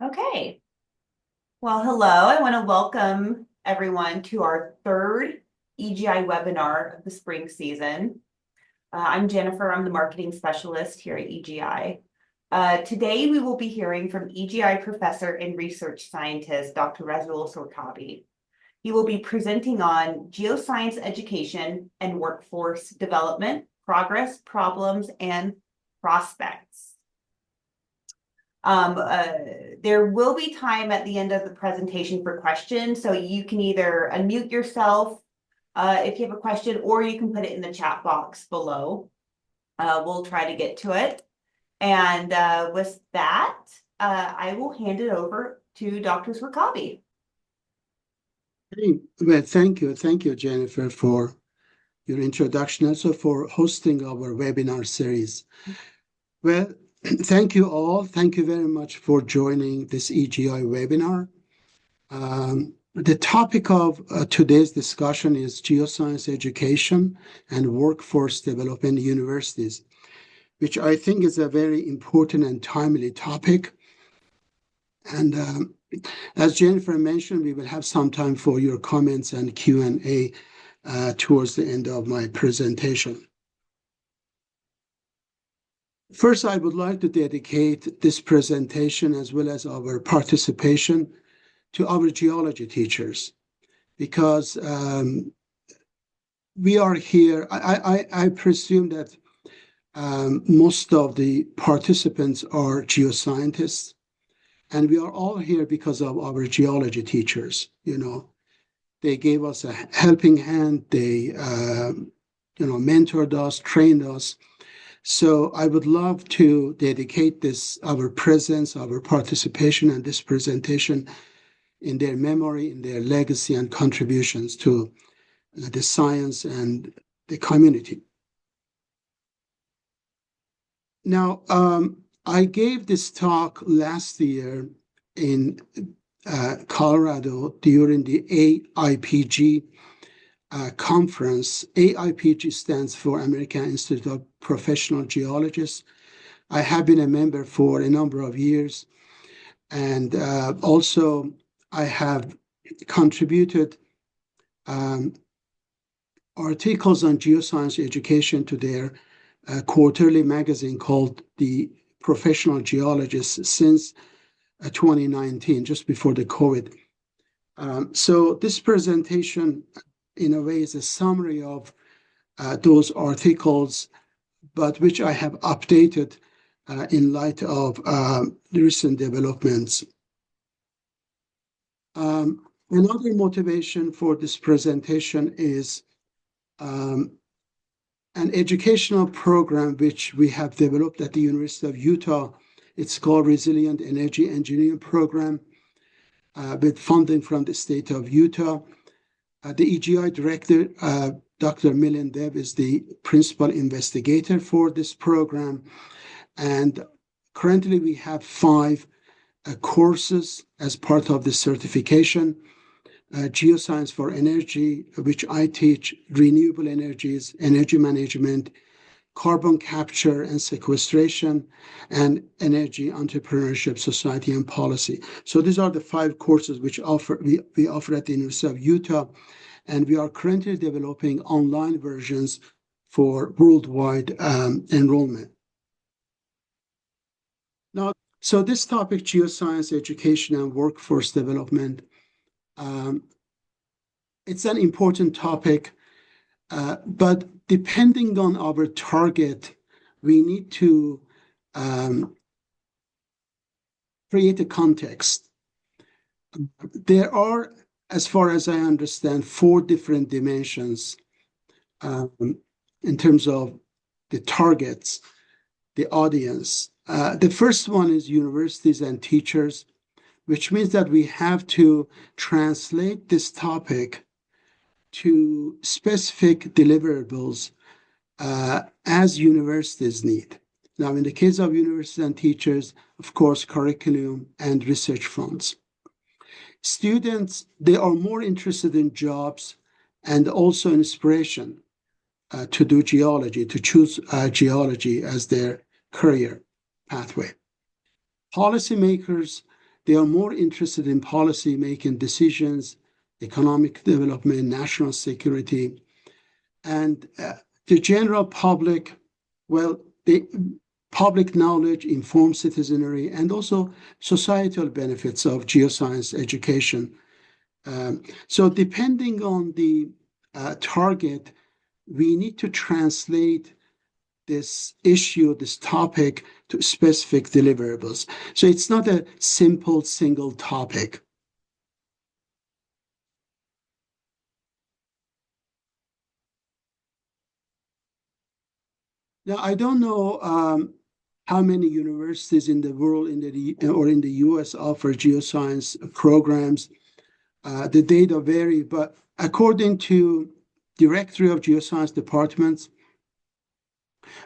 Okay. Well, hello. I want to welcome everyone to our third EGI webinar of the spring season. I'm Jennifer. I'm the marketing specialist here at EGI. Today, we will be hearing from EGI professor and research scientist, Dr. Razul Sorkabi. He will be presenting on geoscience education and workforce development, progress, problems, and prospects. There will be time at the end of the presentation for questions, so you can either unmute yourself if you have a question, or you can put it in the chat box below. We'll try to get to it. And with that, I will hand it over to Dr. Swakabi. Hey, well, thank you. Thank you, Jennifer, for your introduction, also for hosting our webinar series. Well, thank you all. Thank you very much for joining this EGI webinar. The topic of today's discussion is geoscience education and workforce development in universities, which I think is a very important and timely topic. And as Jennifer mentioned, we will have some time for your comments and Q&A towards the end of my presentation. First, I would like to dedicate this presentation as well as our participation to our geology teachers, because we are here. I presume that most of the participants are geoscientists, and we are all here because of our geology teachers. They gave us a helping hand. They mentored us, trained us. So I would love to dedicate our presence, our participation, and this presentation in their memory, in their legacy and contributions to the science and the community. Now, I gave this talk last year in Colorado during the AIPG conference. AIPG stands for American Institute of Professional Geologists. I have been a member for a number of years, and also I have contributed articles on geoscience education to their quarterly magazine called The Professional Geologist since 2019, just before the COVID. So this presentation, in a way, is a summary of those articles, but which I have updated in light of the recent developments. Another motivation for this presentation is an educational program which we have developed at the University of Utah. It's called Resilient Energy Engineering Program with funding from the state of Utah. The EGI director, Dr. Milind Dev, is the principal investigator for this program. And currently we have 5 courses as part of the certification. Geoscience for Energy, which I teach, renewable energies, energy management, carbon capture and sequestration, and energy entrepreneurship, society and policy. So these are the 5 courses which we offer at the University of Utah, and we are currently developing online versions for worldwide enrollment. Now, so this topic, geoscience education and workforce development, it's an important topic, but depending on our target, we need to create a context. There are, as far as I understand, 4 different dimensions in terms of the targets, the audience. The first one is universities and teachers, which means that we have to translate this topic to specific deliverables as universities need. Now, in the case of universities and teachers, of course, curriculum and research funds. Students, they are more interested in jobs and also inspiration to do geology, to choose geology as their career pathway. Policymakers, They are more interested in policy making decisions, economic development, national security, and the general public, well, the public knowledge, informed citizenry, and also societal benefits of geoscience education. So depending on the target, we need to translate this issue, this topic, to specific deliverables. So it's not a simple single topic. Now, I don't know how many universities in the world or in the US offer geoscience programs. The data vary, but according to Directory of Geoscience Departments,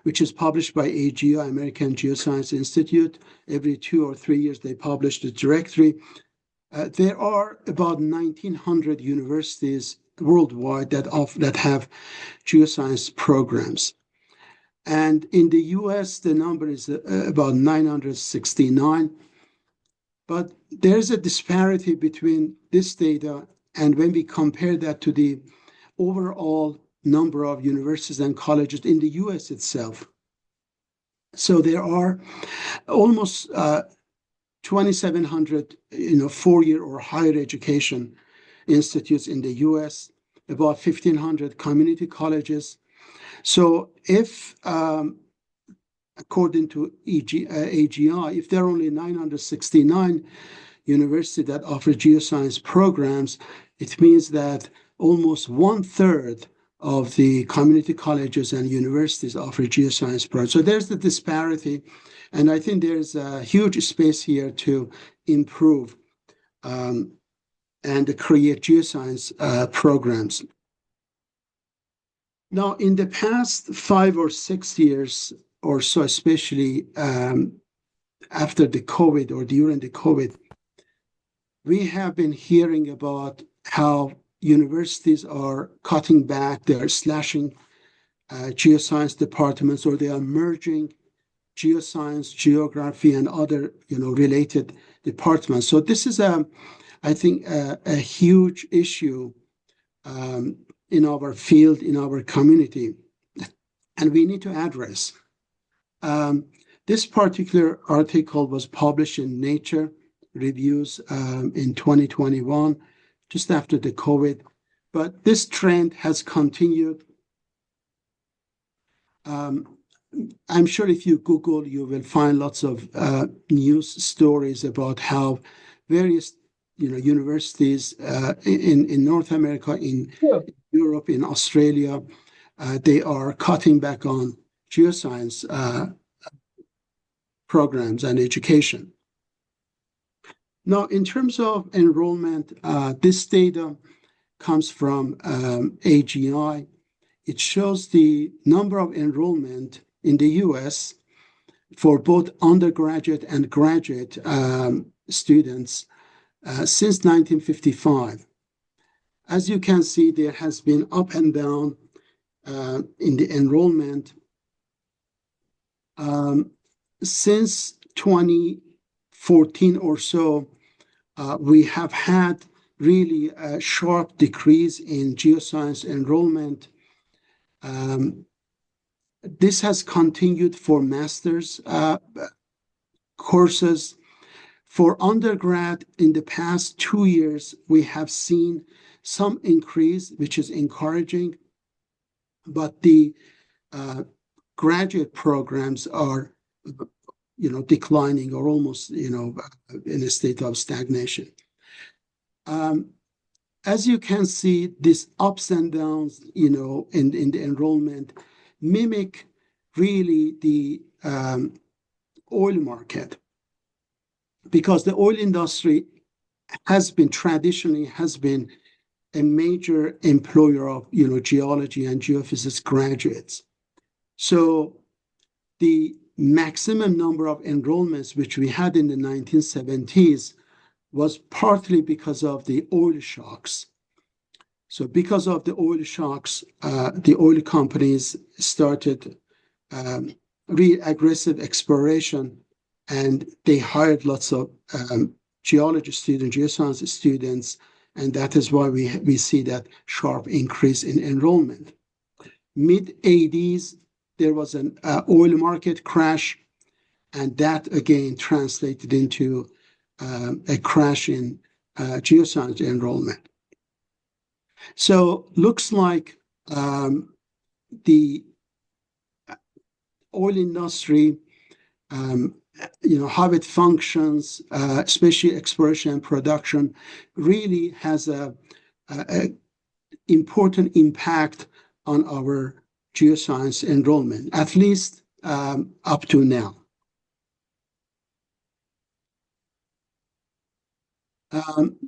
which is published by AGI, American Geoscience Institute, every 2 or 3 years they publish the directory. There are about 1,900 universities worldwide that have geoscience programs. And in the US, the number is about 969. But there's a disparity between this data and when we compare that to the overall number of universities and colleges in the US itself. So there are almost 2,700, 4-year or higher education institutes in the US, about 1,500 community colleges. So if, according to AGI, if there are only 969 universities that offer geoscience programs, it means that almost 1/3 of the community colleges and universities offer geoscience programs. So there's the disparity, and I think there's a huge space here to improve and create geoscience programs. Now, in the past 5 or 6 years or so, especially after the COVID or during the COVID, we have been hearing about how universities are cutting back, they're slashing geoscience departments, or they are merging geoscience, geography, and other related departments. So this is, I think, a huge issue in our field, in our community, and we need to address. This particular article was published in Nature Reviews in 2021, just after the COVID, but this trend has continued. I'm sure if you Google, you will find lots of news stories about how various universities in North America, in Europe, in Australia, they are cutting back on geoscience programs and education. Now, in terms of enrollment, this data comes from AGI. It shows the number of enrollment in the US for both undergraduate and graduate students since 1955. As you can see, there has been up and down in the enrollment. Since 2014 or so, we have had really a sharp decrease in geoscience enrollment. This has continued for master's courses. For undergrad, in the past 2 years, we have seen some increase, which is encouraging, but the graduate programs are declining or almost in a state of stagnation. As you can see, these ups and downs in the enrollment mimic really the oil market, because the oil industry has been traditionally a major employer of geology and geophysics graduates. So the maximum number of enrollments which we had in the 1970s was partly because of the oil shocks. So because of the oil shocks, the oil companies started really aggressive exploration, and they hired lots of geology students, geoscience students, and that is why we see that sharp increase in enrollment. Mid-80s, there was an oil market crash, and that again translated into a crash in geoscience enrollment. So looks like the oil industry, how it functions, especially exploration and production, really has a important impact on our geoscience enrollment, at least up to now.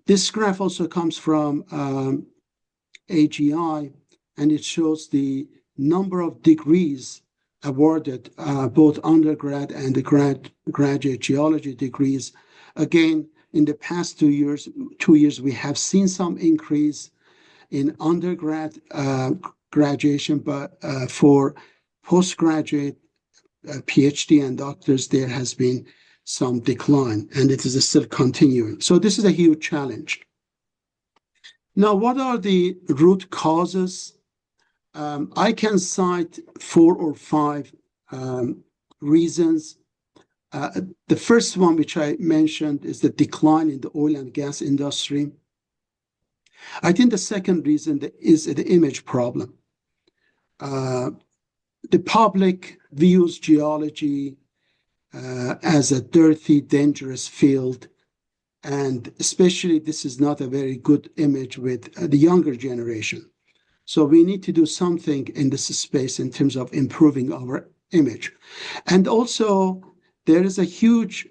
This graph also comes from AGI, and it shows the number of degrees awarded, both undergrad and graduate geology degrees. Again, in the past 2 years, we have seen some increase in undergrad graduation, but for postgraduate PhD and doctors, there has been some decline, and it is still continuing. So this is a huge challenge. Now, what are the root causes? I can cite 4 or 5 reasons. The first one, which I mentioned, is the decline in the oil and gas industry. I think the second reason is the image problem. The public views geology as a dirty, dangerous field, and especially this is not a very good image with the younger generation. So we need to do something in this space in terms of improving our image. And also, there is a huge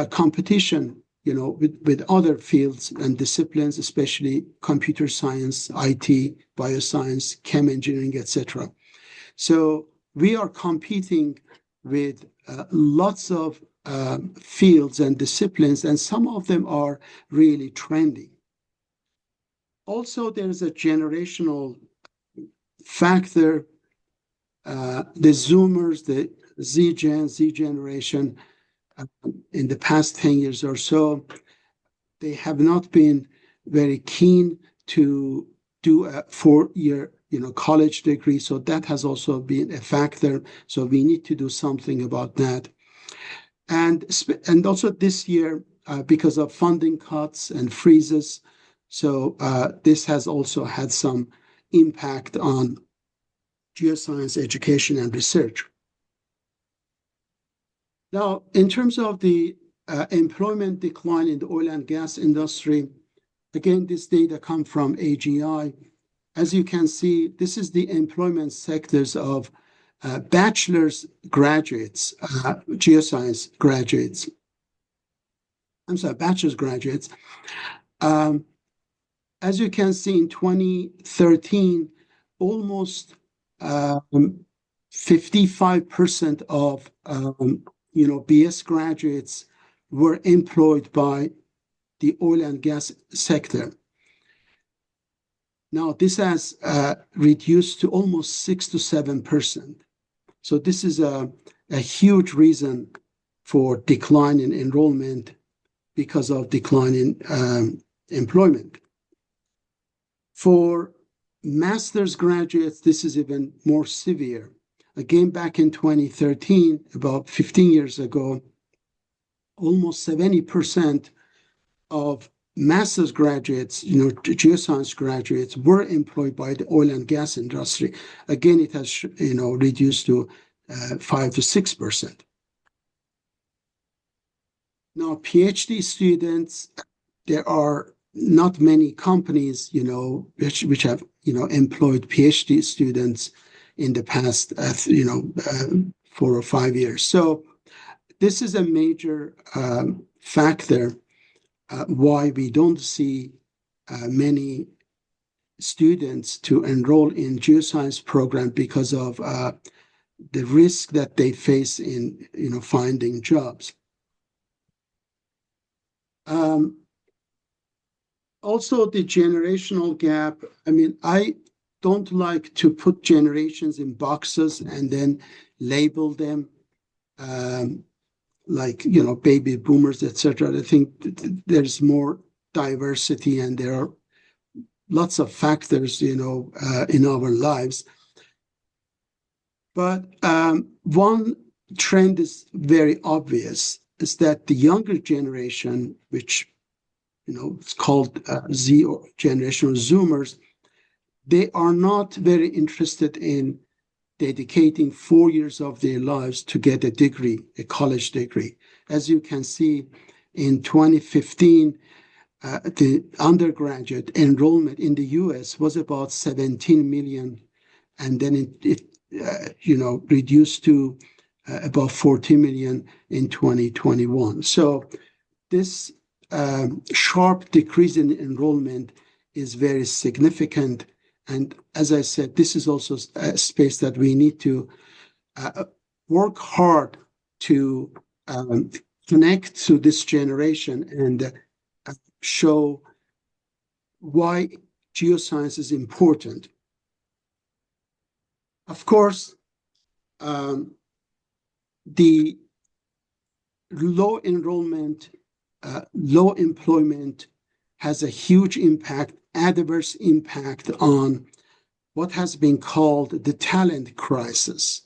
competition, with other fields and disciplines, especially computer science, IT, bioscience, chem engineering, etc. So we are competing with lots of fields and disciplines, and some of them are really trendy. Also, there is a generational factor. The Zoomers, the Z generation, in the past 10 years or so, they have not been very keen to do a 4-year college degree. So that has also been a factor. So we need to do something about that. And also this year, because of funding cuts and freezes, so this has also had some impact on geoscience education and research. Now, in terms of the employment decline in the oil and gas industry, again, this data come from AGI. As you can see, this is the employment sectors of bachelor's graduates, geoscience graduates. Bachelor's graduates. As you can see, in 2013, almost 55% of BS graduates were employed by the oil and gas sector. Now, this has reduced to almost 6 to 7%. So this is a huge reason for decline in enrollment because of decline in employment. For master's graduates, this is even more severe. Again, back in 2013, about 15 years ago, almost 70% of master's graduates, geoscience graduates, were employed by the oil and gas industry. Again, it has, reduced to 5 to 6%. Now, PhD students, there are not many companies, which have, employed PhD students in the past, 4 or 5 years. So this is a major factor why we don't see many students to enroll in geoscience program because of the risk that they face in finding jobs. Also, the generational gap. I don't like to put generations in boxes and then label them. like, baby boomers, etc. I think there's more diversity and there are lots of factors, in our lives. But one trend is very obvious, is that the younger generation, which it's called Z generation or Zoomers, they are not very interested in dedicating 4 years of their lives to get a degree, a college degree. As you can see, in 2015, the undergraduate enrollment in the US was about 17 million, and then it reduced to about 40 million in 2021. So this sharp decrease in enrollment is very significant. And as I said, this is also a space that we need to work hard to connect to this generation and show why geoscience is important. Of course, the low enrollment, low employment has a huge impact, adverse impact on what has been called the talent crisis.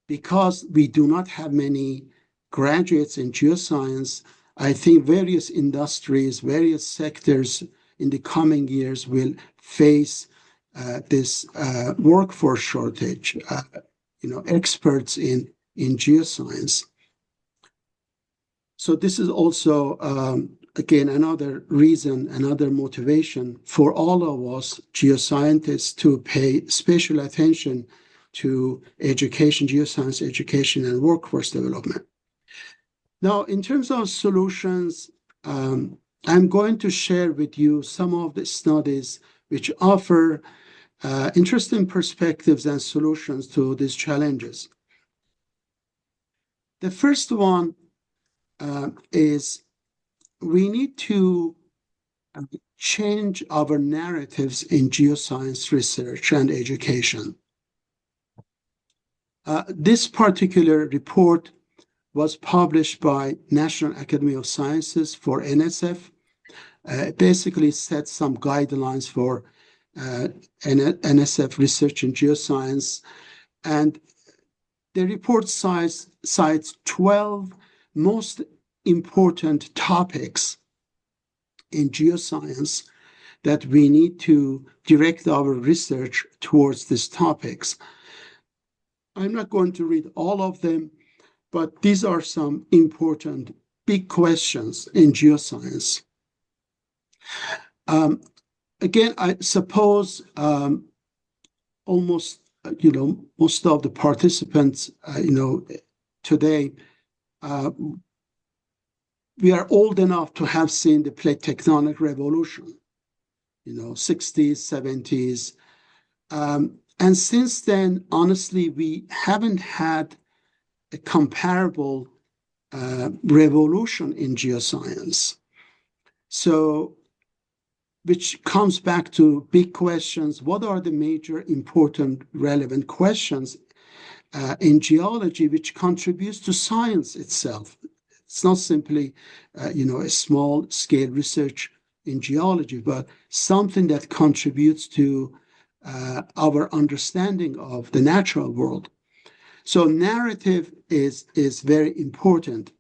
Because we do not have many graduates in geoscience, I think various industries, various sectors in the coming years will face this workforce shortage, experts in geoscience. So this is also, again, another reason, another motivation for all of us geoscientists to pay special attention to education, geoscience education, and workforce development. Now, in terms of solutions, I'm going to share with you some of the studies which offer interesting perspectives and solutions to these challenges. The first one is we need to change our narratives in geoscience research and education. This particular report was published by National Academy of Sciences for NSF. It basically set some guidelines for NSF research in geoscience. And the report cites 12 most important topics in geoscience that we need to direct our research towards these topics. I'm not going to read all of them, but these are some important big questions in geoscience. Again, I suppose almost, most of the participants, today, we are old enough to have seen the plate tectonic revolution, 60s, 70s. And since then, honestly, we haven't had a comparable revolution in geoscience. So, which comes back to big questions. What are the major important relevant questions in geology which contributes to science itself? It's not simply, a small scale research in geology, but something that contributes to our understanding of the natural world. So narrative is very important.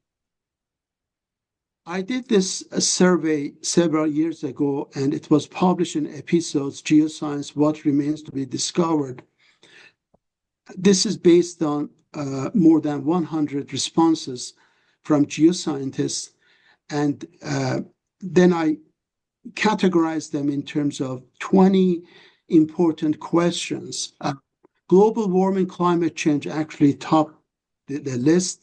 I did this survey several years ago, and it was published in episodes, Geoscience, What Remains to be Discovered. This is based on more than 100 responses from geoscientists, and then I categorized them in terms of 20 important questions. Global warming, climate change actually topped the list,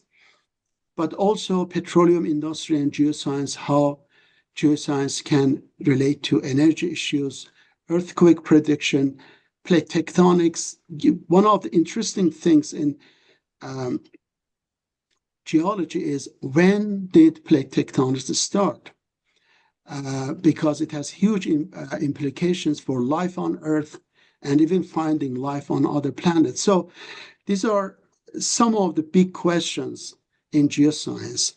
but also petroleum industry and geoscience, how geoscience can relate to energy issues, earthquake prediction, plate tectonics. One of the interesting things in geology is, when did plate tectonics start? Because it has huge implications for life on Earth and even finding life on other planets. So These are some of the big questions in geoscience,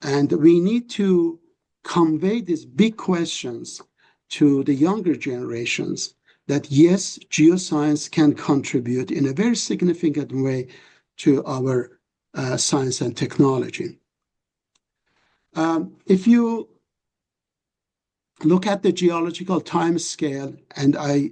and we need to convey these big questions to the younger generations that yes, geoscience can contribute in a very significant way to our science and technology. If you look at the geological time scale, and I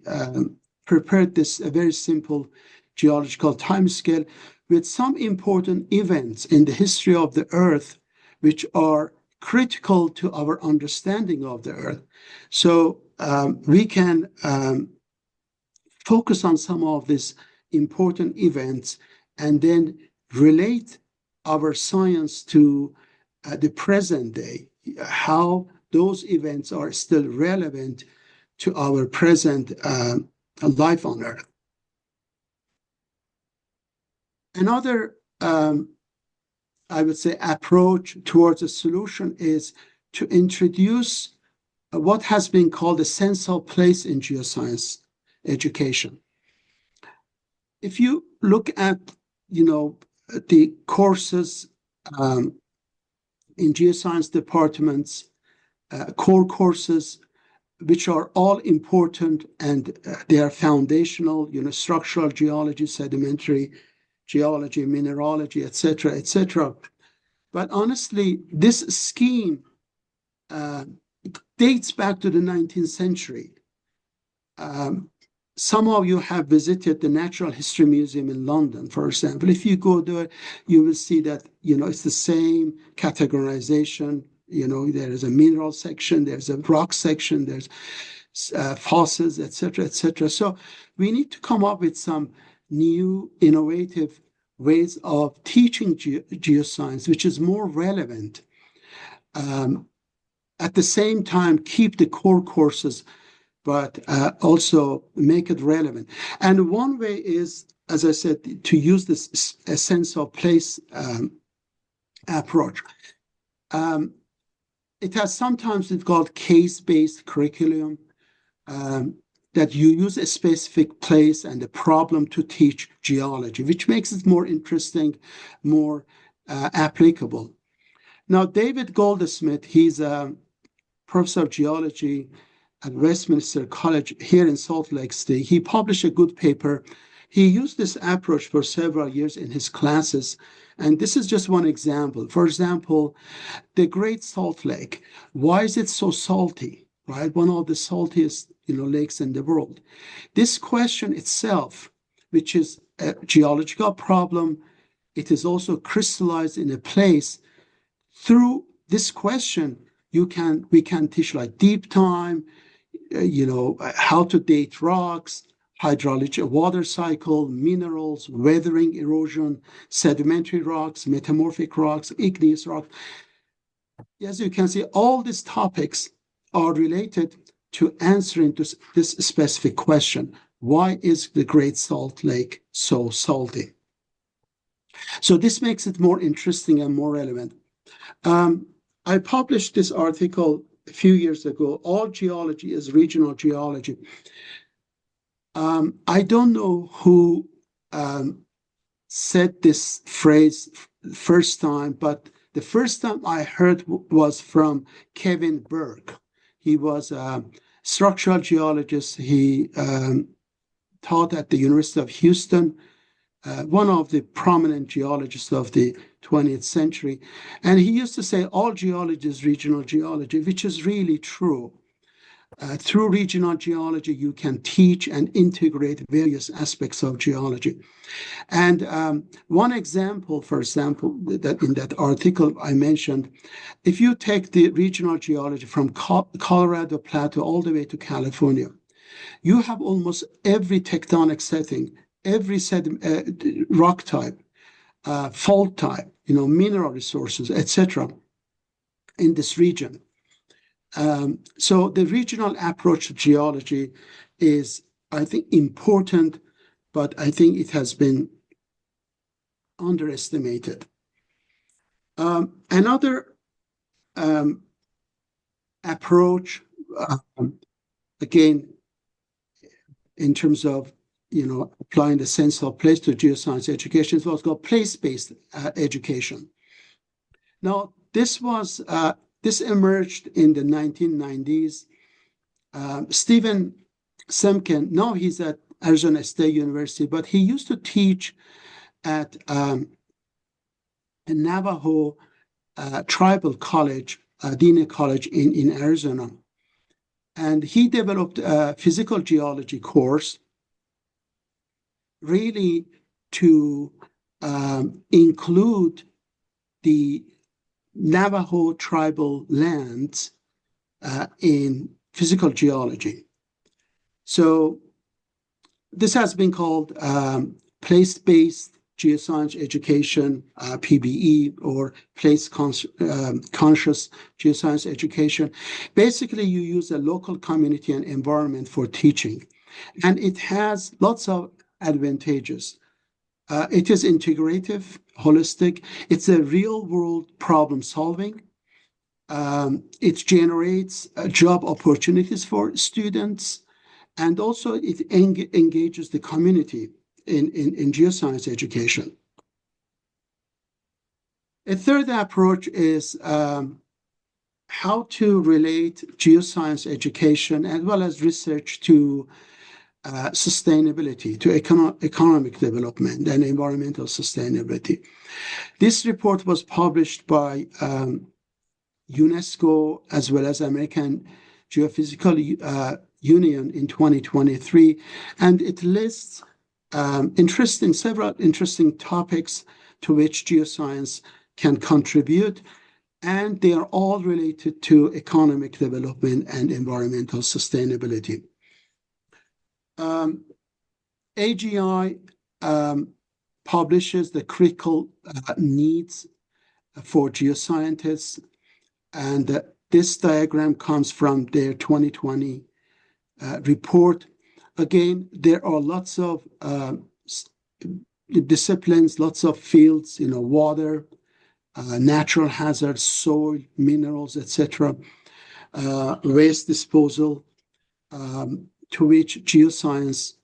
prepared this a very simple geological time scale with some important events in the history of the Earth, which are critical to our understanding of the Earth. So we can focus on some of these important events and then relate our science to the present day, how those events are still relevant to our present life on Earth. Another, I would say, approach towards a solution is to introduce what has been called a sense of place in geoscience education. If you look at, the courses in geoscience departments, core courses, which are all important and they are foundational, structural geology, sedimentary geology, mineralogy, etc., etc. But honestly, this scheme dates back to the 19th century. Some of you have visited the Natural History Museum in London, for example. If you go there, you will see that, it's the same categorization. There is a mineral section, there's a rock section, there's fossils, etc., etc. So we need to come up with some new, innovative ways of teaching geoscience, which is more relevant. At the same time, keep the core courses, but also make it relevant. And one way is, as I said, to use this a sense of place approach. It has sometimes been called case-based curriculum, that you use a specific place and a problem to teach geology, which makes it more interesting, more applicable. Now, David Goldsmith, he's a professor of geology at Westminster College here in Salt Lake City. He published a good paper. He used this approach for several years in his classes, and this is just one example. For example, the Great Salt Lake. Why is it so salty, right? One of the saltiest, lakes in the world. This question itself, which is a geological problem, it is also crystallized in a place. Through this question, we can teach like deep time, how to date rocks, hydrology, water cycle, minerals, weathering, erosion, sedimentary rocks, metamorphic rocks, igneous rocks. As you can see, all these topics are related to answering this specific question. Why is the Great Salt Lake so salty? So this makes it more interesting and more relevant. I published this article a few years ago. All geology is regional geology. I don't know who said this phrase first time, but the first time I heard was from Kevin Burke. He was a structural geologist. He taught at the University of Houston, one of the prominent geologists of the 20th century. And he used to say all geology is regional geology, which is really true. Through regional geology, you can teach and integrate various aspects of geology. And one example, for example, that in that article I mentioned, if you take the regional geology from Colorado Plateau all the way to California, you have almost every tectonic setting, every rock type, fault type, mineral resources, etc., in this region. So the regional approach to geology is, I think, important, but I think it has been underestimated. Another approach, again, in terms of applying the sense of place to geoscience education. It was called place-based education. Now, this emerged in the 1990s. Stephen Semken, now he's at Arizona State University, but he used to teach at a Navajo tribal college, Dina College in Arizona. And he developed a physical geology course really to include the Navajo tribal lands in physical geology. So this has been called place-based geoscience education, PBE, or conscious geoscience education. Basically, you use a local community and environment for teaching, and it has lots of advantages. It is integrative, holistic. It's a real-world problem solving. It generates job opportunities for students, and also it engages the community in geoscience education. A third approach is how to relate geoscience education as well as research to sustainability, to economic development and environmental sustainability. This report was published by UNESCO as well as American Geophysical Union in 2023, and it lists several interesting topics to which geoscience can contribute, and they are all related to economic development and environmental sustainability. AGI publishes the critical needs for geoscientists, and this diagram comes from their 2020 report. Again, there are lots of disciplines, lots of fields, water, natural hazards, soil, minerals, etc., waste disposal, to which geoscientists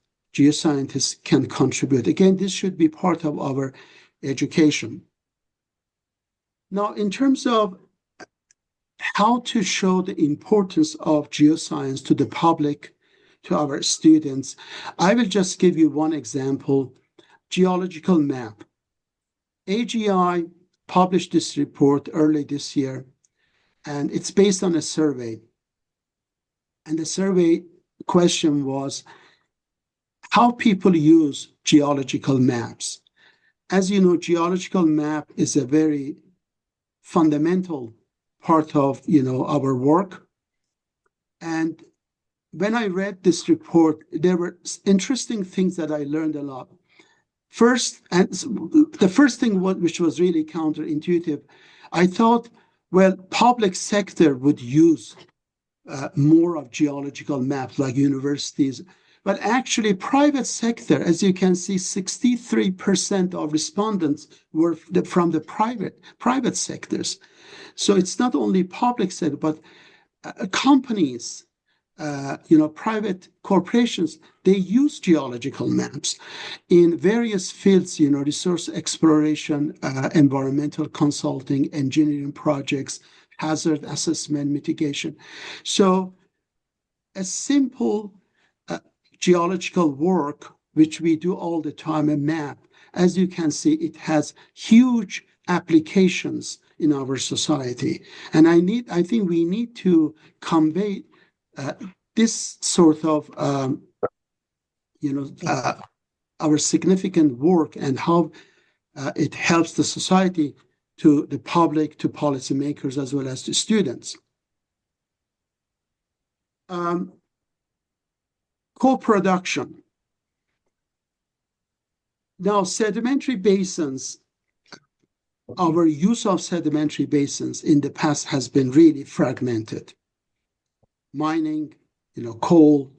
can contribute. Again, this should be part of our education. Now, in terms of how to show the importance of geoscience to the public, to our students, I will just give you one example: geological map. AGI published this report early this year, and it's based on a survey. And the survey question was how people use geological maps. As you know, geological map is a very fundamental part of our work. And when I read this report, there were interesting things that I learned a lot. First, and the first thing which was really counterintuitive, I thought, well, public sector would use more of geological maps like universities, but actually private sector, as you can see, 63% of respondents were from the private sectors. So it's not only public sector, but companies, private corporations, they use geological maps in various fields, resource exploration, environmental consulting, engineering projects, hazard assessment, mitigation. So a simple geological work, which we do all the time, a map, as you can see, it has huge applications in our society. And I think we need to convey this sort of, our significant work and how it helps the society, to the public, to policymakers, as well as to students. Co-production. Now, sedimentary basins, our use of sedimentary basins in the past has been really fragmented. Mining, coal,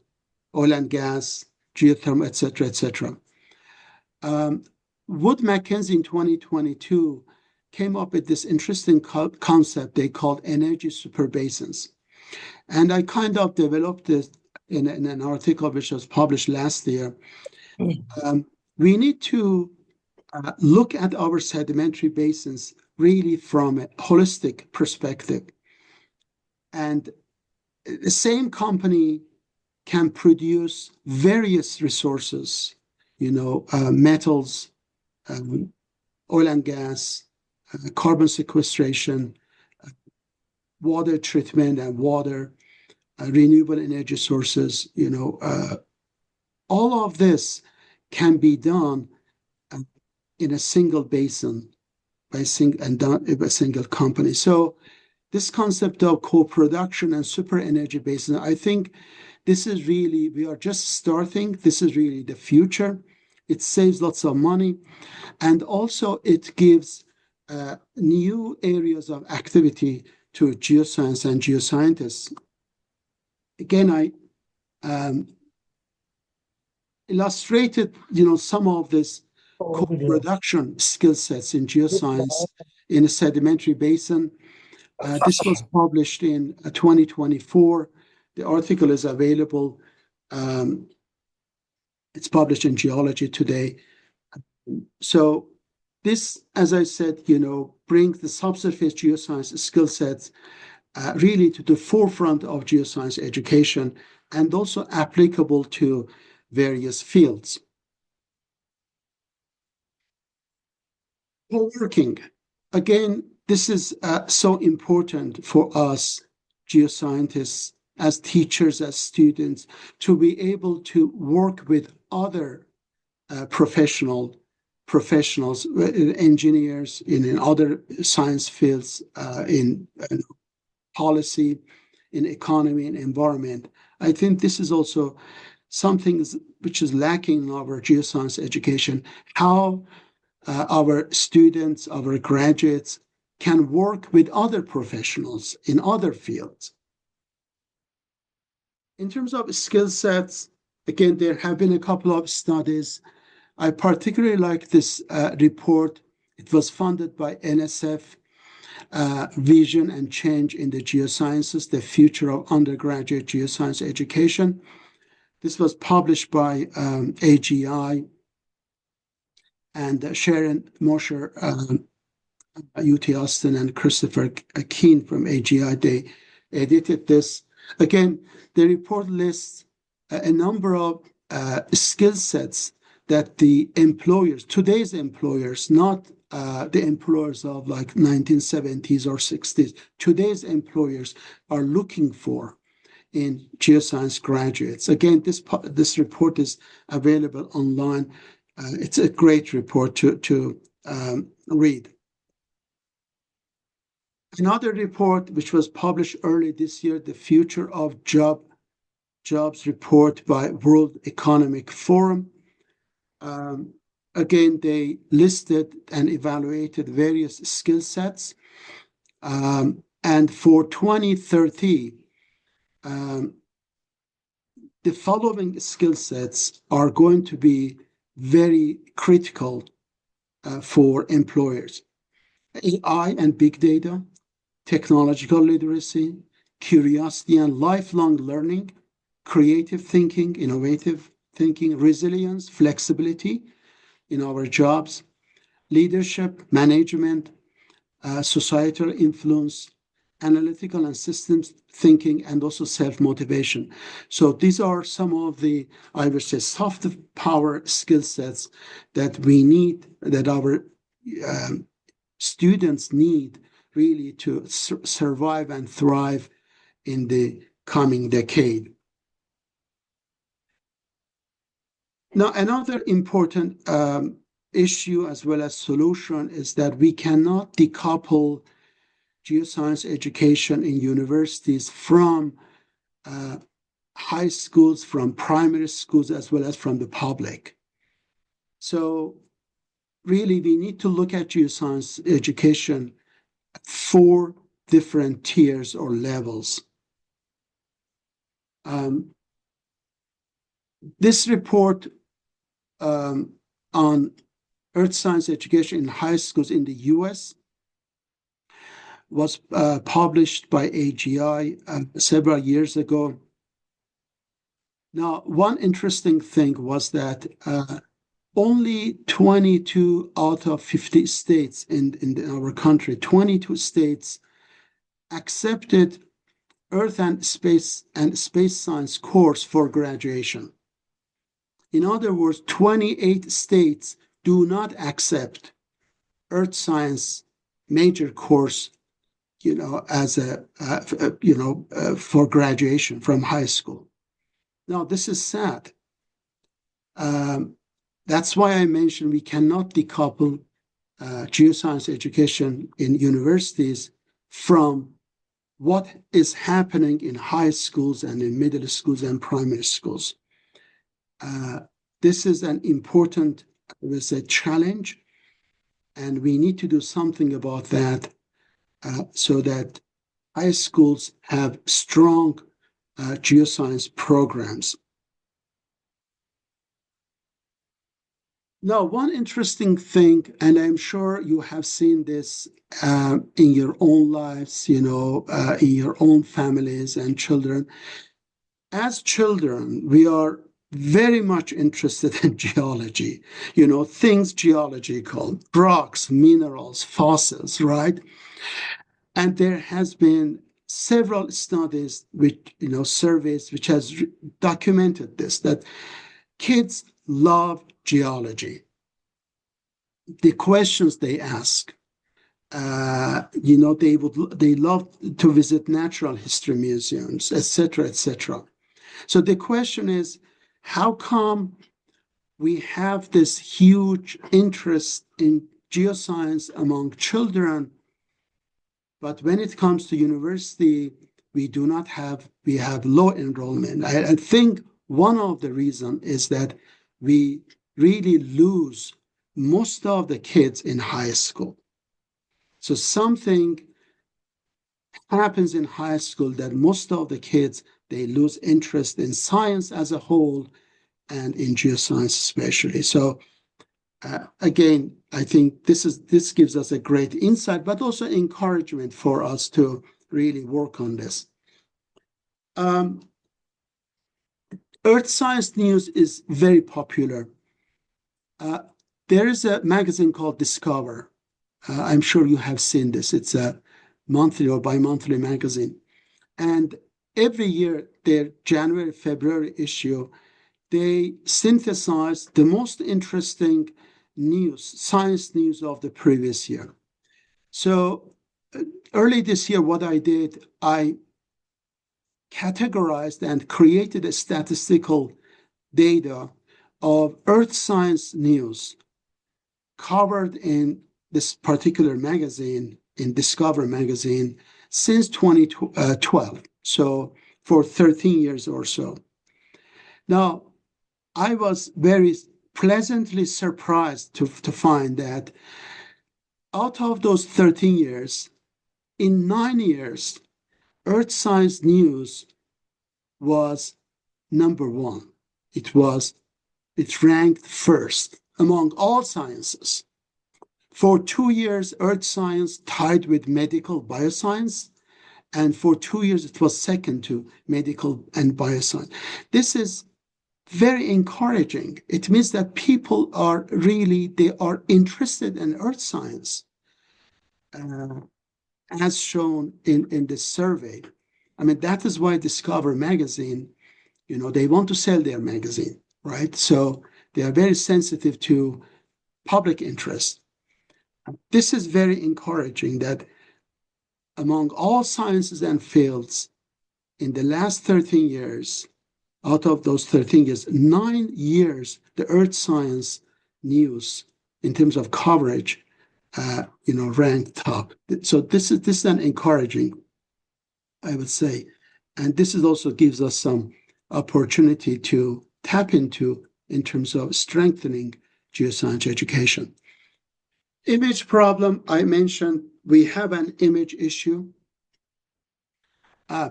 oil and gas, geothermal, etc., etc. Wood Mackenzie in 2022 came up with this interesting concept they called energy superbasins. And I kind of developed this in an article which was published last year. We need to look at our sedimentary basins really from a holistic perspective. And the same company can produce various resources, metals, um, oil and gas, carbon sequestration, water treatment and water, renewable energy sources, all of this can be done in a single basin and done by a single company. So this concept of co-production and super energy basin, I think this is really, we are just starting. This is really the future. It saves lots of money. And also it gives new areas of activity to geoscience and geoscientists. Again, I illustrated, some of this co-production skill sets in geoscience in a sedimentary basin. This was published in 2024. The article is available. It's published in Geology Today. So this, as I said, brings the subsurface geoscience skill sets really to the forefront of geoscience education and also applicable to various fields. Co-working. Again, this is so important for us geoscientists, as teachers, as students, to be able to work with other professionals, engineers in other science fields, in policy, in economy and environment. I think this is also something which is lacking in our geoscience education, how our students, our graduates can work with other professionals in other fields. In terms of skill sets, again, there have been a couple of studies. I particularly like this report. It was funded by NSF, Vision and Change in the Geosciences, the Future of Undergraduate Geoscience Education. This was published by AGI, and Sharon Mosher, UT Austin, and Christopher Keene from AGI, they edited this. Again, the report lists a number of skill sets that the employers, today's employers, not the employers of like 1970s or 60s, today's employers are looking for in geoscience graduates. Again, this report is available online. It's a great report to read. Another report which was published early this year, the Future of Jobs report by World Economic Forum. Again, they listed and evaluated various skill sets. And for 2030, the following skill sets are going to be very critical for employers: AI and big data, technological literacy, curiosity and lifelong learning, creative thinking, innovative thinking, resilience, flexibility in our jobs, leadership, management, societal influence, analytical and systems thinking, and also self-motivation. So these are some of the, I would say, soft power skill sets that we need, that our students need really to survive and thrive in the coming decade. Now, another important issue as well as solution is that we cannot decouple geoscience education in universities from high schools, from primary schools, as well as from the public. So really, we need to look at geoscience education at 4 different tiers or levels. This report on earth science education in high schools in the US was published by AGI several years ago. Now, one interesting thing was that only 22 out of 50 states in our country, 22 states accepted Earth and Space Science course for graduation. In other words, 28 states do not accept Earth Science major course, as for graduation from high school. Now, this is sad. Um, that's why I mentioned we cannot decouple geoscience education in universities from what is happening in high schools and in middle schools and primary schools. Uh, this is an important, challenge, and we need to do something about that so that high schools have strong geoscience programs. Now, one interesting thing, and I'm sure you have seen this in your own lives, in your own families and children. As children, we are very much interested in geology, things geological, rocks, minerals, fossils, right? And there has been several studies, surveys, which has documented this, that kids love geology. The questions they ask, they love to visit natural history museums, etc., etc. So the question is, how come we have this huge interest in geoscience among children, but when it comes to university, we have low enrollment? I think one of the reasons is that we really lose most of the kids in high school. So something happens in high school that most of the kids, they lose interest in science as a whole and in geoscience especially. So again, I think this gives us a great insight, but also encouragement for us to really work on this. Earth Science News is very popular. There is a magazine called Discover. I'm sure you have seen this. It's a monthly or bi-monthly magazine. And every year, their January, February issue, they synthesize the most interesting news, science news of the previous year. So early this year, what I did, I categorized and created a statistical data of earth science news covered in this particular magazine, in Discover magazine, since 2012. So for 13 years or so. Now, I was very pleasantly surprised to find that out of those 13 years, in 9 years, Earth Science News was number one. It ranked first among all sciences. For 2 years, Earth Science tied with medical bioscience, and for 2 years, it was second to medical and bioscience. This is very encouraging. It means that people they are interested in earth science, as shown in this survey. I mean, that is why Discover magazine, they want to sell their magazine, right? So they are very sensitive to public interest. This is very encouraging that among all sciences and fields, in the last 13 years, out of those 13 years, 9 years, the earth science news in terms of coverage, ranked top. So this is an encouraging, I would say. And this is also gives us some opportunity to tap into in terms of strengthening geoscience education. Image problem, I mentioned we have an image issue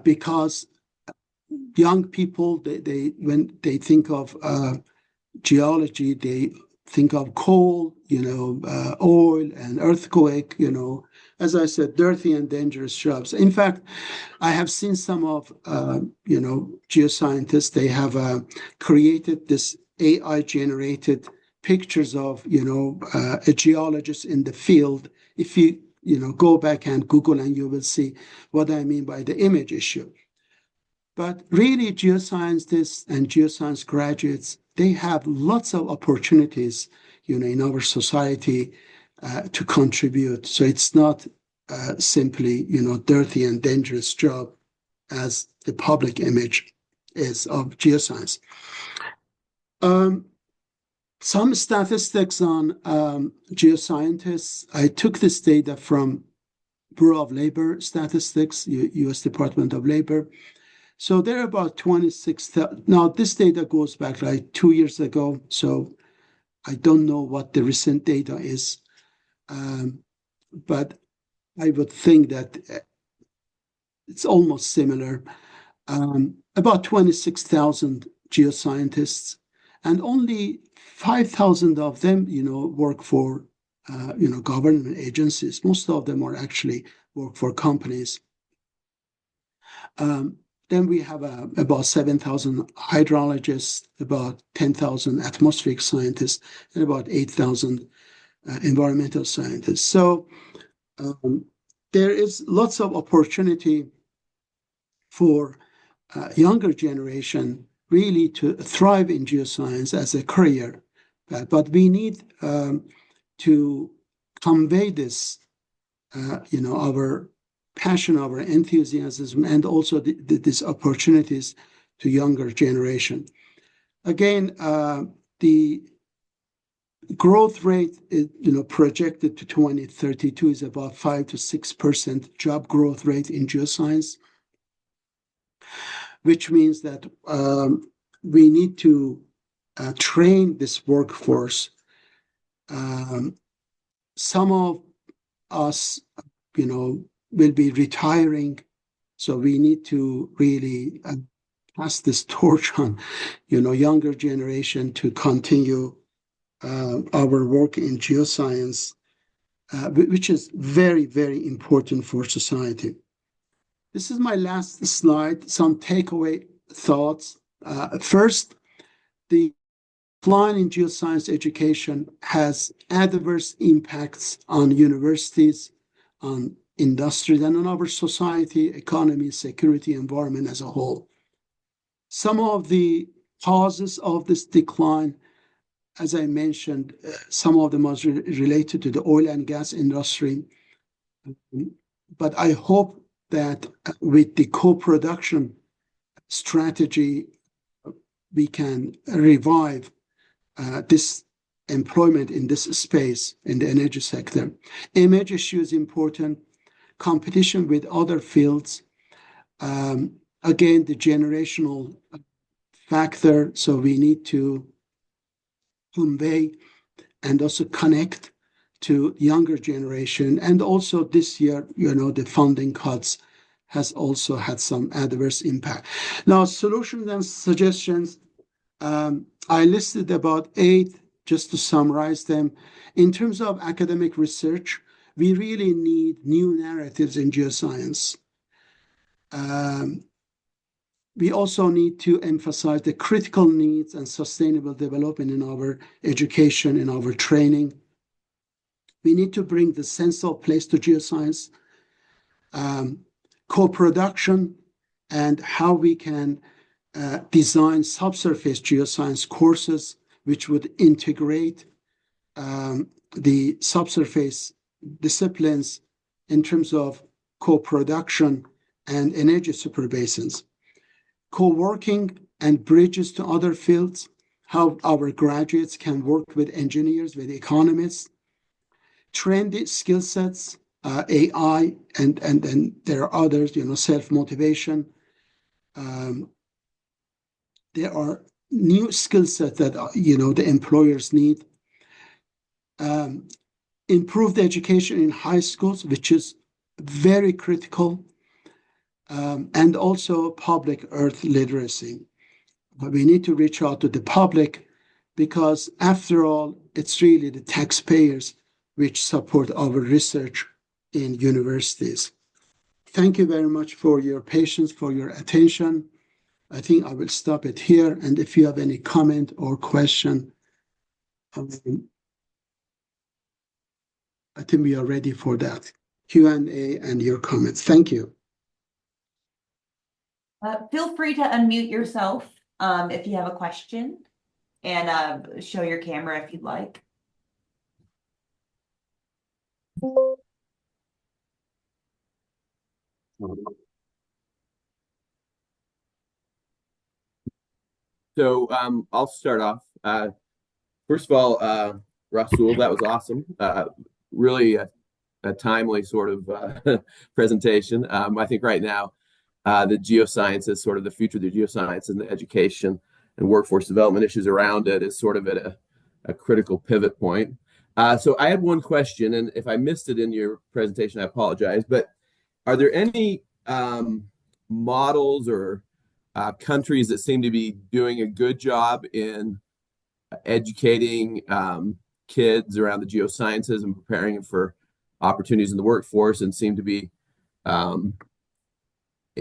because young people, when they think of geology, they think of coal, oil and earthquake, as I said, dirty and dangerous jobs. In fact, I have seen some of, geoscientists, they have created this AI generated pictures of, a geologist in the field. If you, go back and Google and you will see what I mean by the image issue. But really, geoscientists and geoscience graduates, they have lots of opportunities, in our society to contribute. So it's not simply, dirty and dangerous job as the public image is of geoscience. Some statistics on geoscientists. I took this data from Bureau of Labor Statistics, U.S. Department of Labor. So there are about 26,000. Now, this data goes back like 2 years ago, so I don't know what the recent data is, but I would think that it's almost similar. About 26,000 geoscientists, and only 5,000 of them, work for, government agencies. Most of them are actually work for companies. Then we have about 7,000 hydrologists, about 10,000 atmospheric scientists, and about 8,000 environmental scientists. So there is lots of opportunity for younger generation really to thrive in geoscience as a career. But we need to convey this, our passion, our enthusiasm, and also these opportunities to younger generation. Again, the growth rate is, projected to 2032 is about 5 to 6% job growth rate in geoscience, which means that we need to train this workforce. Some of us, will be retiring, so we need to really pass this torch on, younger generation to continue our work in geoscience, which is very, very important for society. This is my last slide, some takeaway thoughts. First, the decline in geoscience education has adverse impacts on universities, on industries, and on our society, economy, security, environment as a whole. Some of the causes of this decline, as I mentioned, some of them are related to the oil and gas industry. But I hope that with the co-production strategy, we can revive this employment in this space in the energy sector. Image issue is important. Competition with other fields. Again, the generational factor. So we need to convey and also connect to younger generation. And also this year, the funding cuts has also had some adverse impact. Now, solutions and suggestions. I listed about 8 just to summarize them. In terms of academic research, we really need new narratives in geoscience. We also need to emphasize the critical needs and sustainable development in our education, in our training. We need to bring the sense of place to geoscience, co-production, and how we can design subsurface geoscience courses which would integrate the subsurface disciplines in terms of co-production and energy superbasins. Co-working and bridges to other fields, how our graduates can work with engineers, with economists. Trendy skill sets, AI, and there are others, self-motivation. There are new skill sets that, the employers need. Improved education in high schools, which is very critical. And also public earth literacy. But we need to reach out to the public because, after all, it's really the taxpayers which support our research in universities. Thank you very much for your patience, for your attention. I think I will stop it here. And if you have any comment or question, um, I think we are ready for that Q&A and your comments. Thank you. Feel free to unmute yourself if you have a question and show your camera if you'd like. So I'll start off. First of all, Rasul, that was awesome. Really a timely sort of presentation. I think right now the geoscience is sort of the future of the geoscience and the education and workforce development issues around it is sort of at a critical pivot point. So I had one question, and if I missed it in your presentation, I apologize. But are there any models or countries that seem to be doing a good job in educating kids around the geosciences and preparing them for opportunities in the workforce and seem to be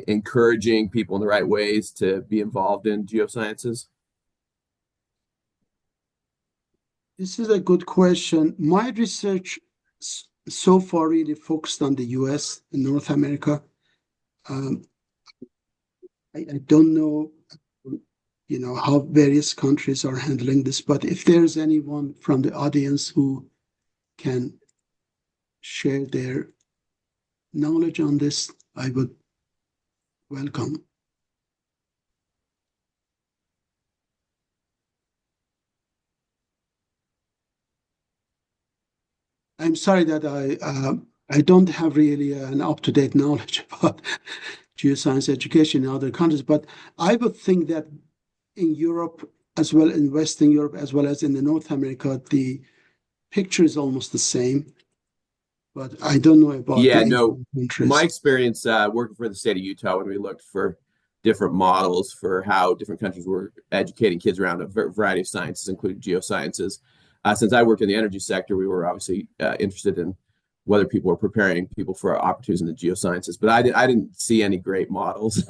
encouraging people in the right ways to be involved in geosciences? This is a good question. My research so far really focused on the US and North America. I don't know, how various countries are handling this, but if there's anyone from the audience who can share their knowledge on this, I would welcome. I'm sorry that I don't have really an up-to-date knowledge about geoscience education in other countries, but I would think that in Europe, as well in Western Europe, as well as in the North America, the picture is almost the same. But I don't know about Yeah, the no, countries. my experience working for the state of Utah when we looked for different models for how different countries were educating kids around a variety of sciences, including geosciences. Since I worked in the energy sector, we were obviously interested in whether people were preparing people for opportunities in the geosciences. But I didn't see any great models,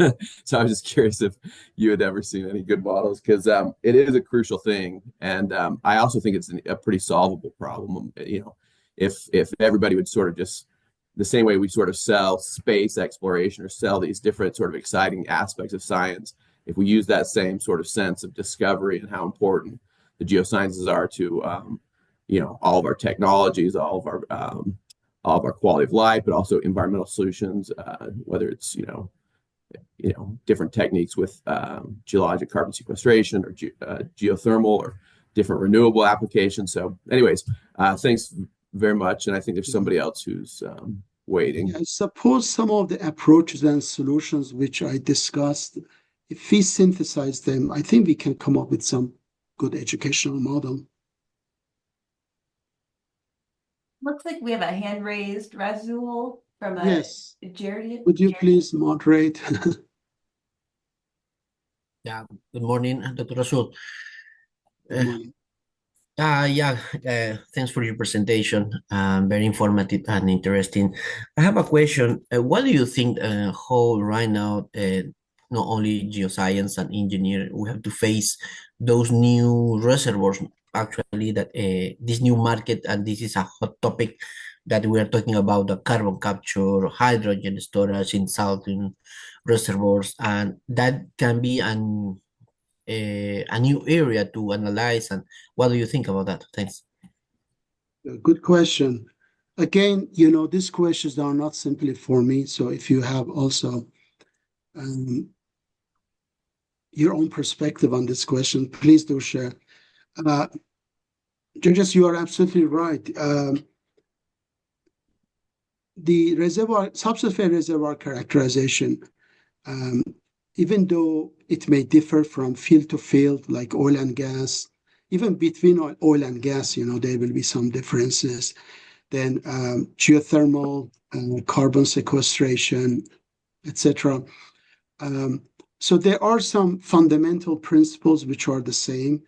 so I was just curious if you had ever seen any good models because it is a crucial thing, and I also think it's a pretty solvable problem. If everybody would sort of just the same way we sort of sell space exploration or sell these different sort of exciting aspects of science, if we use that same sort of sense of discovery and how important the geosciences are to all of our technologies, all of our quality of life, but also environmental solutions, whether it's different techniques with geologic carbon sequestration or geothermal or different renewable applications. So, anyways, thanks very much, and I think there's somebody else who's waiting. I suppose some of the approaches and solutions which I discussed, if we synthesize them, I think we can come up with some good educational model. Looks like we have a hand raised, Razul, from Yes. Jared. Would you please moderate? Yeah, good morning, Dr. Rasul. Good morning. Thanks for your presentation. Very informative and interesting. I have a question. What do you think how right now, not only geoscience and engineer, we have to face those new reservoirs, actually, that this new market, and this is a hot topic that we are talking about, the carbon capture, hydrogen storage in saltine reservoirs, and that can be a new area to analyze. And what do you think about that? Thanks. Good question. Again, these questions are not simply for me. So if you have also your own perspective on this question, please do share. Judges, you are absolutely right. The subsurface reservoir characterization, even though it may differ from field to field, like oil and gas, even between oil and gas, there will be some differences. Then geothermal, carbon sequestration, etc. So there are some fundamental principles which are the same.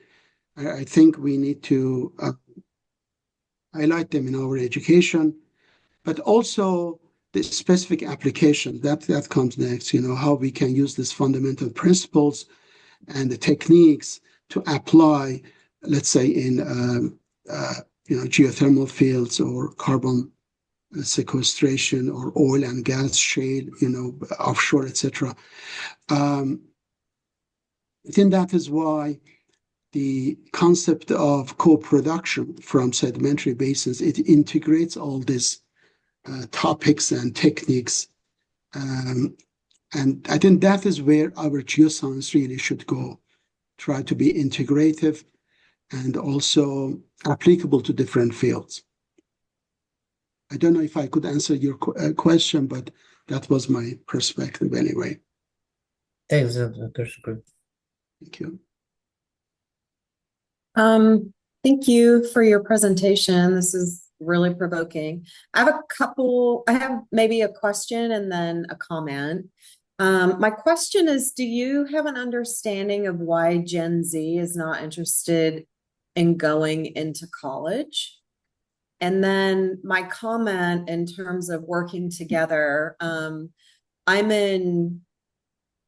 I think we need to highlight them in our education. but also the specific application that comes next, how we can use these fundamental principles and the techniques to apply, let's say, in geothermal fields or carbon sequestration or oil and gas shale, offshore, etc. I think that is why the concept of co-production from sedimentary basins, it integrates all these topics and techniques. And I think that is where our geoscience really should go, try to be integrative and also applicable to different fields. I don't know if I could answer your question, but that was my perspective anyway. Thanks, Dr. Shukri. Thank you. Thank you for your presentation. This is really provoking. I have maybe a question and then a comment. My question is, do you have an understanding of why Gen Z is not interested in going into college? And then my comment in terms of working together, I'm in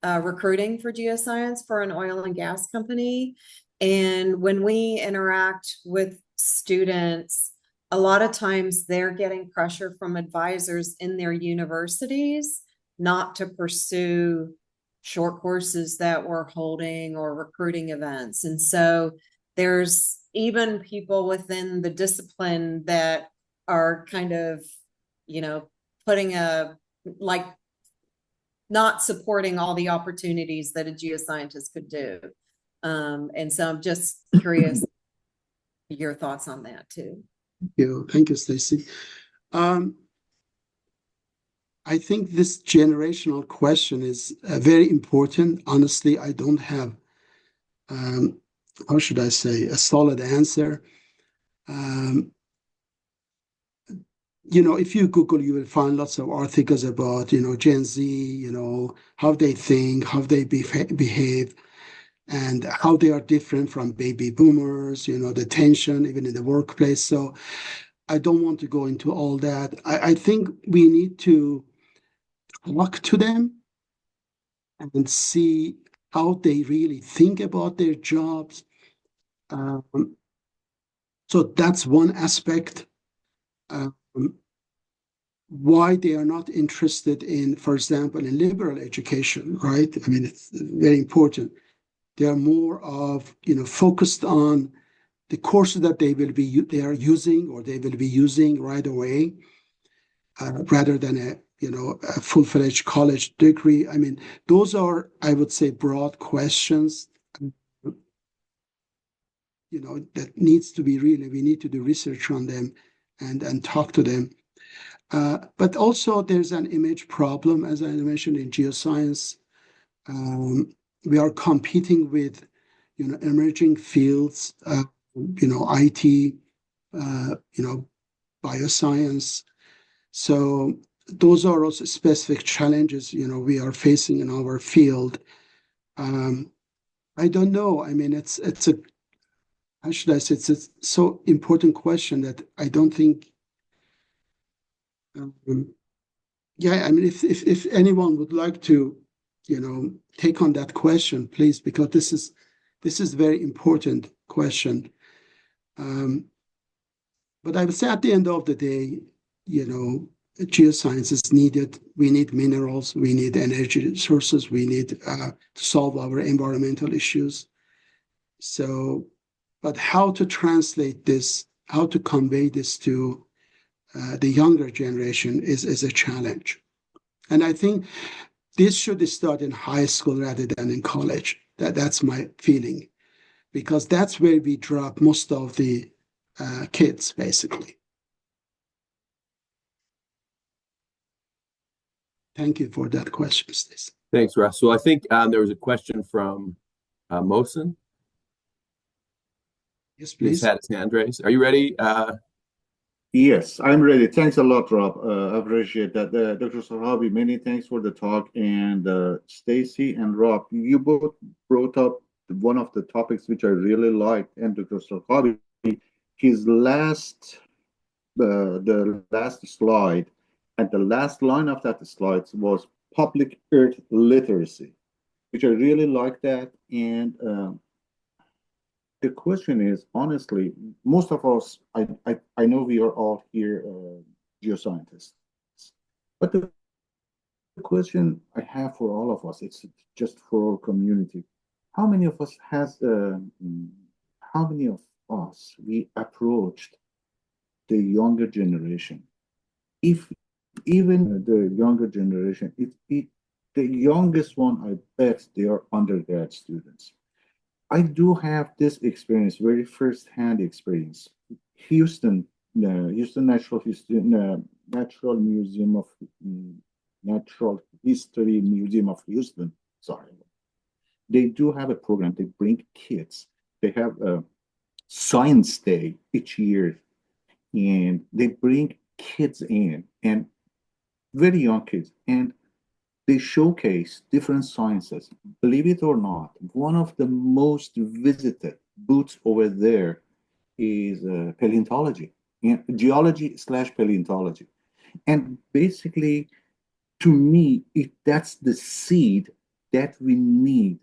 recruiting for geoscience for an oil and gas company. And when we interact with students, a lot of times they're getting pressure from advisors in their universities not to pursue short courses that we're holding or recruiting events. And so there's even people within the discipline that are kind of, putting not supporting all the opportunities that a geoscientist could do. And so I'm just curious your thoughts on that too. Thank you, Stacy. I think this generational question is very important. Honestly, I don't have, how should I say, a solid answer. If you Google, you will find lots of articles about, Gen Z, how they think, how they behave, and how they are different from baby boomers, the tension even in the workplace. So I don't want to go into all that. I think we need to talk to them and see how they really think about their jobs. So that's one aspect. Why they are not interested in, for example, in liberal education, right? I mean, it's very important. They are more of, focused on the courses that they are using or they will be using right away, rather than a full-fledged college degree. I mean, those are, I would say, broad questions, that needs to be we need to do research on them and talk to them. But also there's an image problem, as I mentioned in geoscience. We are competing with, emerging fields, IT, bioscience. So those are also specific challenges, we are facing in our field. I don't know. I mean, it's a, how should I say, it's a so important question that I don't think, yeah, I mean, if anyone would like to, take on that question, please, because this is very important question. But I would say at the end of the day, geoscience is needed. We need minerals, we need energy sources, we need to solve our environmental issues. So, but how to translate this, how to convey this to the younger generation is a challenge. And I think this should start in high school rather than in college. That's my feeling, because that's where we drop most of the kids, basically. Thank you for that question, Stacey. Thanks, Russell. I think there was a question from Mohsen. Yes, He's please. had his hand raised. Are you ready? Yes, I'm ready. Thanks a lot, Rob. I appreciate that. Dr. Sahabi, many thanks for the talk. And Stacy and Rob, you both brought up one of the topics which I really liked. And Dr. Sahabi, his last the last slide, and the last line of that slide was public earth literacy, which I really like that. And the question is, honestly, most of us, I know we are all here geoscientists, but the question I have for all of us, it's just for our community. How many of us how many of us we approached the younger generation? If even the younger generation, the youngest one, I bet they are undergrad students. I do have this experience, very first-hand experience. Houston, Natural Museum of Natural History Museum of Houston. Sorry, they do have a program. They bring kids. They have a science day each year, and they bring kids in, and very young kids, and they showcase different sciences. Believe it or not, one of the most visited booths over there is paleontology, geology / paleontology. And basically, to me, that's the seed that we need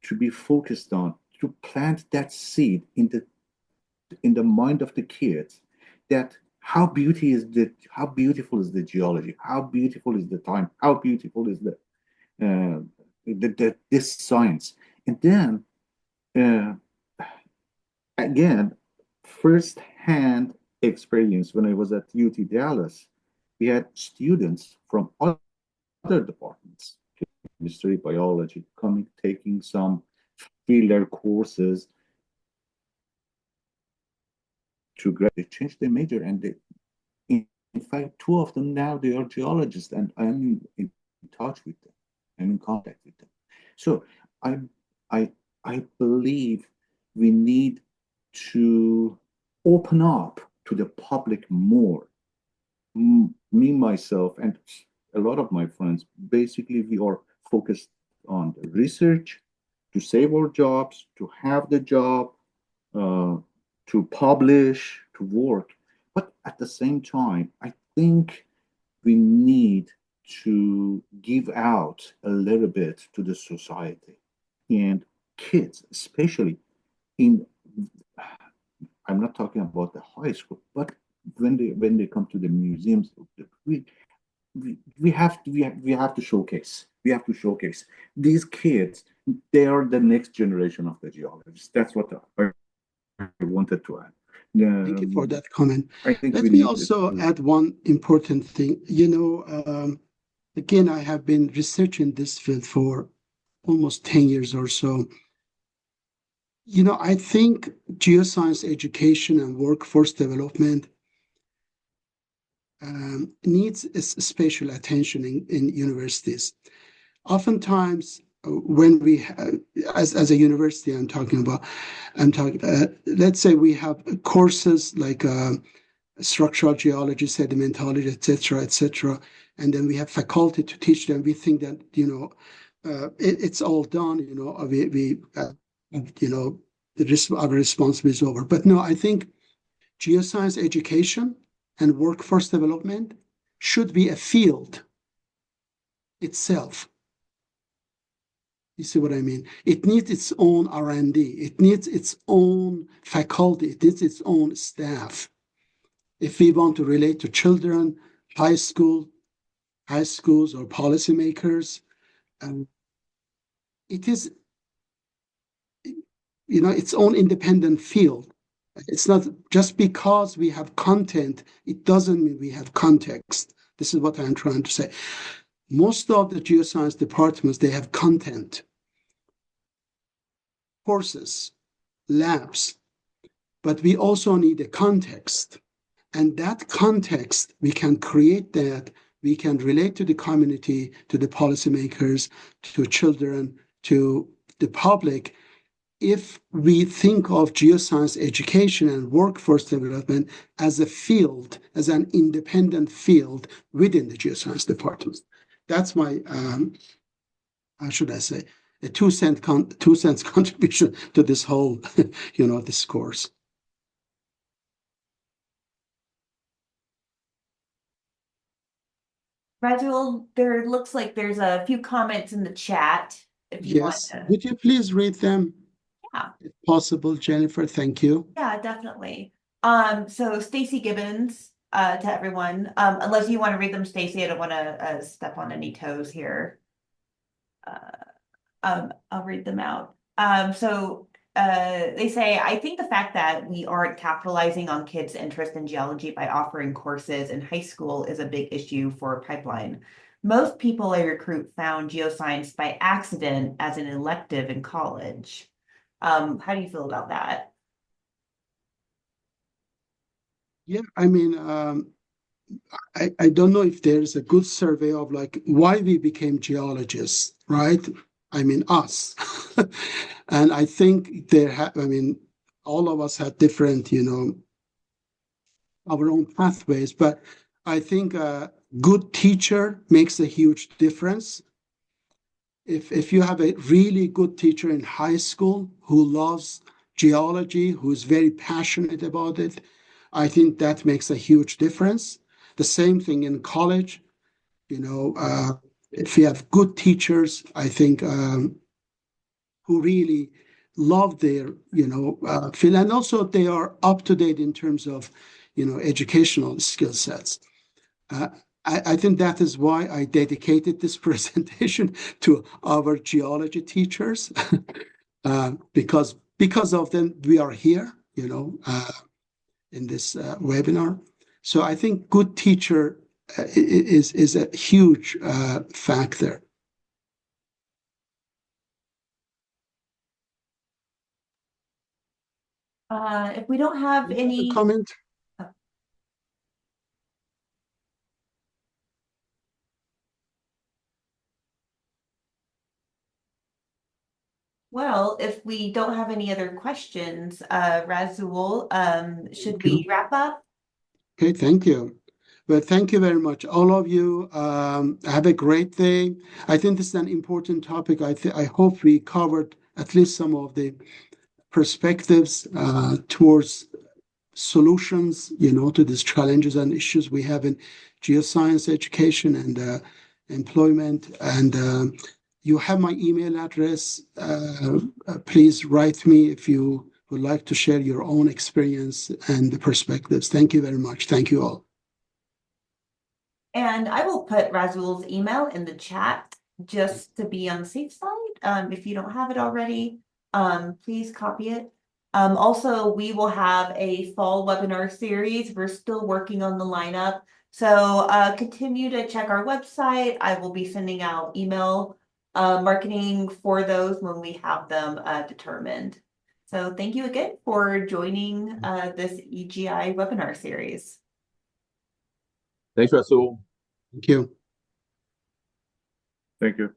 to be focused on, to plant that seed in the mind of the kids, that how beautiful is the geology, how beautiful is the time, how beautiful is this science. And then again, first hand experience when I was at UT Dallas, we had students from other departments, chemistry, biology, coming, taking some filler courses to graduate. They changed their major, and in fact, two of them now, they are geologists, and I'm in touch with them. I'm in contact with them. So I I believe we need to open up to the public more. Me, myself, and a lot of my friends, basically, we are focused on the research, to save our jobs, to have the job, to publish, to work. But at the same time, I think we need to give out a little bit to the society and kids, especially in, I'm not talking about the high school, but when they come to the museums, we have to showcase. We have to showcase these kids. They are the next generation of the geologists. That's what I wanted to add. Thank you for that comment. I think Let me also add one important thing. Again, I have been researching this field for almost 10 years or so. I think geoscience education and workforce development needs special attention in universities. Oftentimes, when we, as a university, let's say we have courses like structural geology, sedimentology, etc., and then we have faculty to teach them. We think that it's all done. Our responsibility is over. But no, I think geoscience education and workforce development should be a field itself. You see what I mean? It needs its own R&D. It needs its own faculty. It needs its own staff. If we want to relate to children, high schools or policymakers, it is, its own independent field. It's not just because we have content, it doesn't mean we have context. This is what I'm trying to say. Most of the geoscience departments, they have content, courses, labs, but we also need a context. And that context, we can create that, we can relate to the community, to the policymakers, to children, to the public, if we think of geoscience education and workforce development as a field, as an independent field within the geoscience department. That's my, how should I say, a 2 cents contribution to this whole, this course. Rasul, there looks like there's a few comments in the chat if you want Yes, to. would you please read them Yeah, if possible, Jennifer? Thank you. yeah, definitely. So Stacy Gibbons, to everyone, unless you want to read them, Stacy, I don't want to step on any toes here. I'll read them out. They say, I think the fact that we aren't capitalizing on kids' interest in geology by offering courses in high school is a big issue for Pipeline. Most people I recruit found geoscience by accident as an elective in college. How do you feel about that? Yeah, I mean, I don't know if there's a good survey of like why we became geologists, right? I mean, us. And I think I mean, all of us had different, our own pathways, but I think a good teacher makes a huge difference. If you have a really good teacher in high school who loves geology, who's very passionate about it, I think that makes a huge difference. The same thing in college, if you have good teachers, I think who really love their, field, and also they are up to date in terms of, educational skill sets. Uh, I think that is why I dedicated this presentation to our geology teachers, because of them we are here, in this webinar. So I think good teacher is a huge factor. If we don't have any comment. Well, if we don't have any other questions, Razul, should Thank you. we wrap up? Okay, thank you. Well, thank you very much, all of you. Have a great day. I think this is an important topic. I hope we covered at least some of the perspectives towards solutions, to these challenges and issues we have in geoscience education and employment. And you have my email address. Please write me if you would like to share your own experience and the perspectives. Thank you very much. Thank you all. And I will put Razul's email in the chat just to be on the safe side. If you don't have it already, please copy it. Also, we will have a fall webinar series. We're still working on the lineup. So continue to check our website. I will be sending out email marketing for those when we have them determined. So thank you again for joining this EGI webinar series. Thanks, Rasul. Thank you. Thank you.